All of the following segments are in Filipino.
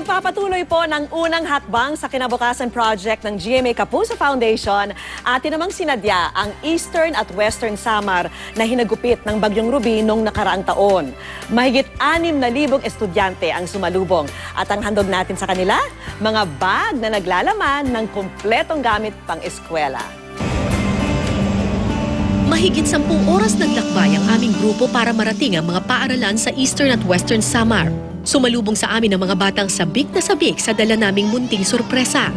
Pagpapatuloy po ng unang hakbang sa kinabukasan project ng GMA Kapuso Foundation, atin namang sinadya ang Eastern at Western Samar na hinagupit ng Bagyong Ruby noong nakaraang taon. Mahigit 6,000 estudyante ang sumalubong at ang handog natin sa kanila, mga bag na naglalaman ng kumpletong gamit pang-eskwela. Mahigit 10 oras naglakbay ang aming grupo para marating ang mga paaralan sa Eastern at Western Samar. Sumalubong sa amin ang mga batang sabik na sabik sa dala naming munting sorpresa.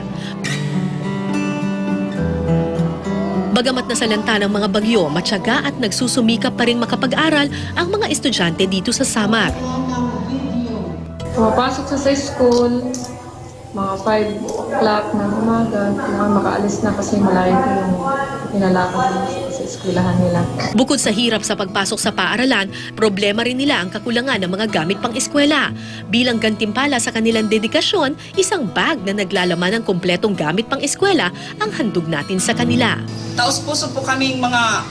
Bagamat nasalanta ng mga bagyo, matyaga at nagsusumikap pa rin makapag-aral ang mga estudyante dito sa Samar. Pumapasok sa school, mga 5 o'clock ng umaga, makaalis na kasi malayo ko yung pinalakad sa eskwelahan nila. Bukod sa hirap sa pagpasok sa paaralan, problema rin nila ang kakulangan ng mga gamit pang-eskwela. Bilang gantimpala sa kanilang dedikasyon, isang bag na naglalaman ng kumpletong gamit pang-eskwela ang handog natin sa kanila. Taos-puso po kaming mga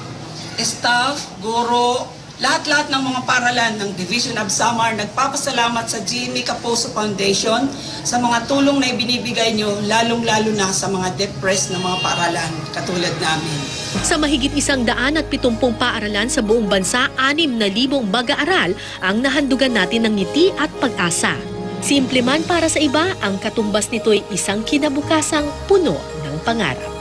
staff, guro, lahat-lahat ng mga paaralan ng Division of Samar nagpapasalamat sa GMA Kapuso Foundation sa mga tulong na ibinibigay nyo, lalong-lalo na sa mga depressed na mga paaralan katulad namin. Sa mahigit 170 paaralan sa buong bansa, 6,000 mag-aaral ang nahandugan natin ng ngiti at pag-asa. Simple man para sa iba, ang katumbas nito'y isang kinabukasang puno ng pangarap.